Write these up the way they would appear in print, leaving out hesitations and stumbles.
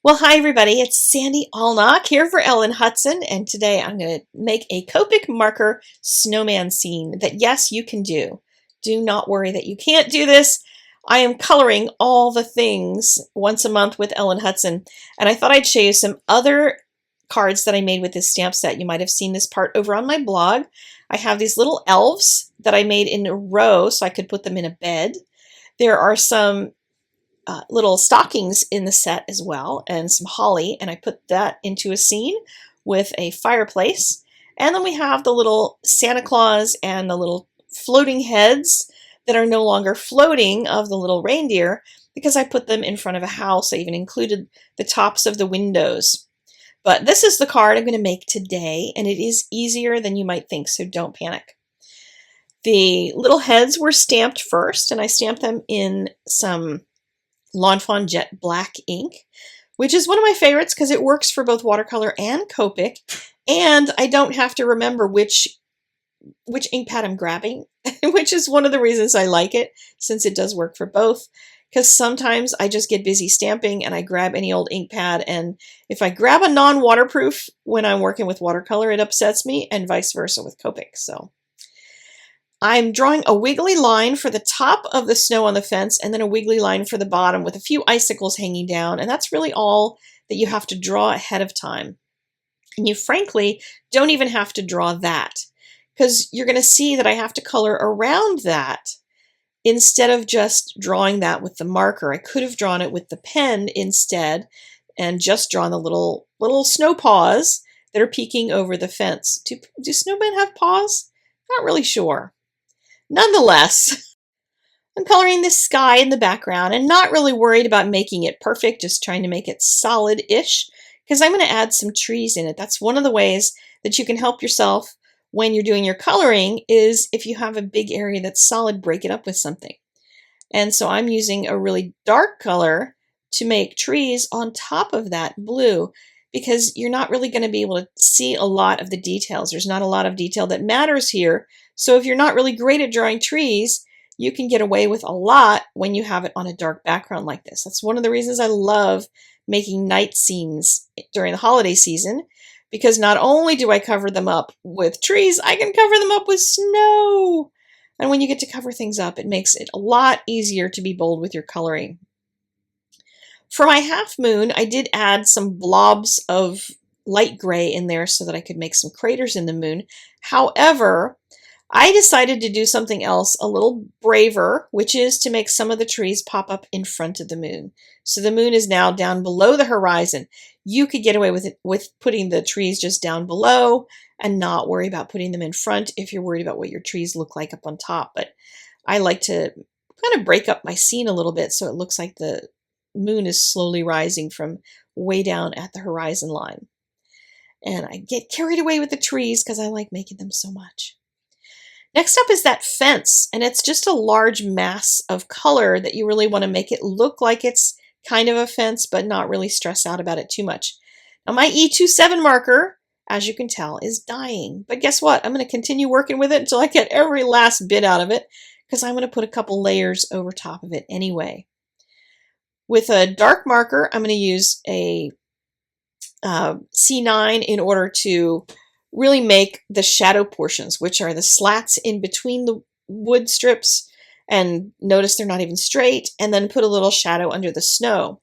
Well, hi everybody, it's Sandy Allnock here for Ellen Hutson, and today I'm going to make a Copic marker snowman scene that, yes, you can do. Do not worry that you can't do this. I am coloring all the things once a month with Ellen Hutson, and I thought I'd show you some other cards that I made with this stamp set. You might have seen this part over on my blog. I have these little elves that I made in a row so I could put them in a bed. There are some little stockings in the set as well, and some holly, and I put that into a scene with a fireplace. And then we have the little Santa Claus and the little floating heads that are no longer floating of the little reindeer because I put them in front of a house. I even included the tops of the windows. But this is the card I'm going to make today, and it is easier than you might think, so don't panic. The little heads were stamped first, and I stamped them in some Lawn Fawn Jet Black ink, which is one of my favorites because it works for both watercolor and Copic, and I don't have to remember which ink pad I'm grabbing, which is one of the reasons I like it, since it does work for both, because sometimes I just get busy stamping and I grab any old ink pad, and if I grab a non-waterproof when I'm working with watercolor, it upsets me, and vice versa with Copic. So I'm drawing a wiggly line for the top of the snow on the fence and then a wiggly line for the bottom with a few icicles hanging down, and that's really all that you have to draw ahead of time. And you frankly don't even have to draw that, because you're going to see that I have to color around that instead of just drawing that with the marker. I could have drawn it with the pen instead and just drawn the little snow paws that are peeking over the fence. Do snowmen have paws? Not really sure. Nonetheless, I'm coloring this sky in the background and not really worried about making it perfect, just trying to make it solid-ish, because I'm going to add some trees in it. That's one of the ways that you can help yourself when you're doing your coloring, is if you have a big area that's solid, break it up with something. And so I'm using a really dark color to make trees on top of that blue, because you're not really going to be able to see a lot of the details. There's not a lot of detail that matters here. So if you're not really great at drawing trees, you can get away with a lot when you have it on a dark background like this. That's one of the reasons I love making night scenes during the holiday season, because not only do I cover them up with trees, I can cover them up with snow. And when you get to cover things up, it makes it a lot easier to be bold with your coloring. For my half moon, I did add some blobs of light gray in there so that I could make some craters in the moon. However, I decided to do something else a little braver, which is to make some of the trees pop up in front of the moon. So the moon is now down below the horizon. You could get away with it with putting the trees just down below and not worry about putting them in front if you're worried about what your trees look like up on top. But I like to kind of break up my scene a little bit so it looks like the moon is slowly rising from way down at the horizon line. And I get carried away with the trees because I like making them so much. Next up is that fence, and it's just a large mass of color that you really want to make it look like it's kind of a fence, but not really stress out about it too much. Now my E27 marker, as you can tell, is dying, but guess what? I'm going to continue working with it until I get every last bit out of it, because I'm going to put a couple layers over top of it anyway. With a dark marker, I'm going to use a C9 in order to really make the shadow portions, which are the slats in between the wood strips, and notice they're not even straight, and then put a little shadow under the snow.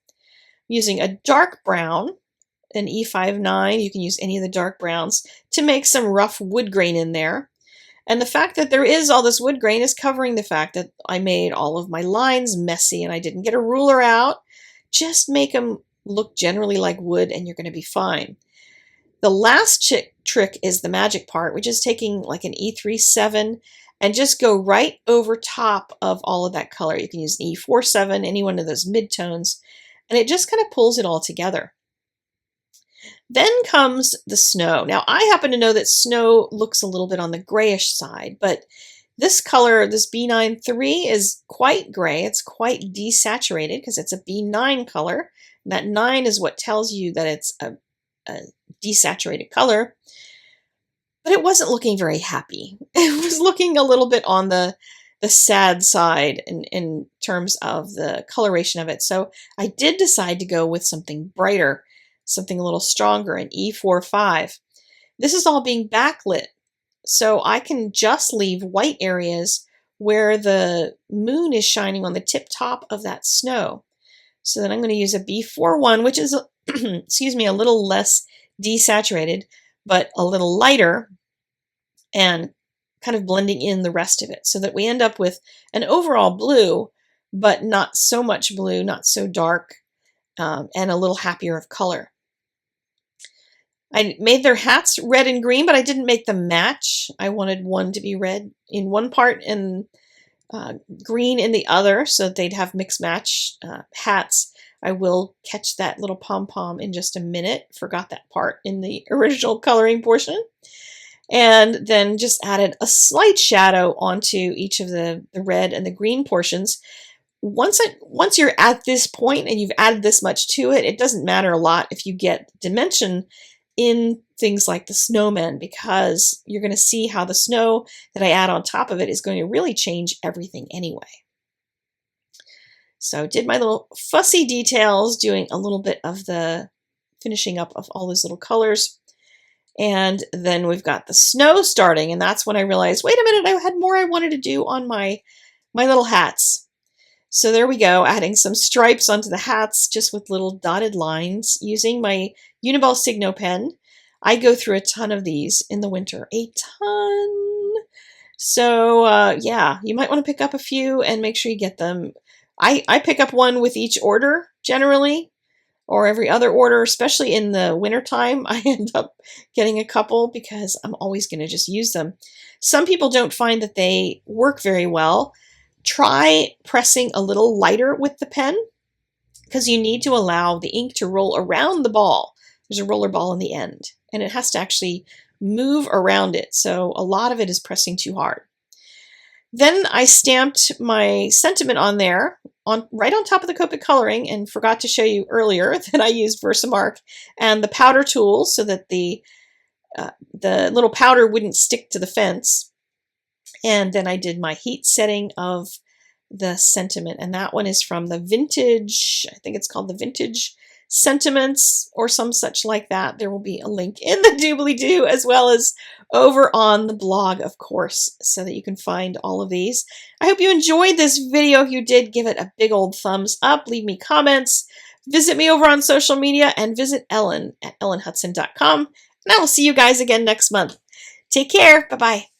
Using a dark brown, an E59, you can use any of the dark browns, to make some rough wood grain in there. And the fact that there is all this wood grain is covering the fact that I made all of my lines messy and I didn't get a ruler out. Just make them look generally like wood and you're going to be fine. The last trick is the magic part, which is taking like an E37 and just go right over top of all of that color. You can use an E47, any one of those midtones, and it just kind of pulls it all together. Then comes the snow. Now I happen to know that snow looks a little bit on the grayish side, but this color, this B93, is quite gray. It's quite desaturated because it's a B9 color. And that 9 is what tells you that it's a desaturated color, but it wasn't looking very happy. It was looking a little bit on the the sad side in terms of the coloration of it. So I did decide to go with something brighter, something a little stronger, an E45. This is all being backlit, so I can just leave white areas where the moon is shining on the tip top of that snow. So then I'm going to use a B41, which is, excuse me, a little less desaturated, but a little lighter, and kind of blending in the rest of it so that we end up with an overall blue, but not so much blue, not so dark, and a little happier of color. I made their hats red and green, but I didn't make them match. I wanted one to be red in one part and green in the other, so that they'd have mix match hats. I will catch that little pom-pom in just a minute. Forgot that part in the original coloring portion. And then just added a slight shadow onto each of the red and the green portions. Once you're at this point and you've added this much to it, it doesn't matter a lot if you get dimension in things like the snowman, because you're going to see how the snow that I add on top of it is going to really change everything anyway. So did my little fussy details, doing a little bit of the finishing up of all those little colors. And then we've got the snow starting, and that's when I realized, wait a minute, I had more I wanted to do on my little hats. So there we go, adding some stripes onto the hats just with little dotted lines using my Uniball Signo pen. I go through a ton of these in the winter, a ton. So yeah, you might want to pick up a few and make sure you get them. I pick up one with each order generally, or every other order, especially in the wintertime. I end up getting a couple because I'm always going to just use them. Some people don't find that they work very well. Try pressing a little lighter with the pen, because you need to allow the ink to roll around the ball. There's a roller ball in the end, and it has to actually move around it. So a lot of it is pressing too hard. Then I stamped my sentiment on there, right on top of the Copic coloring, and forgot to show you earlier that I used Versamark and the powder tool so that the little powder wouldn't stick to the fence. And then I did my heat setting of the sentiment, and that one is from the Vintage, I think it's called the Vintage Sentiments or some such like that. There will be a link in the doobly-doo as well as over on the blog, of course, so that you can find all of these. I hope you enjoyed this video. If you did, give it a big old thumbs up, leave me comments, visit me over on social media, and visit Ellen at ellenhutson.com. And I will see you guys again next month. Take care. Bye-bye.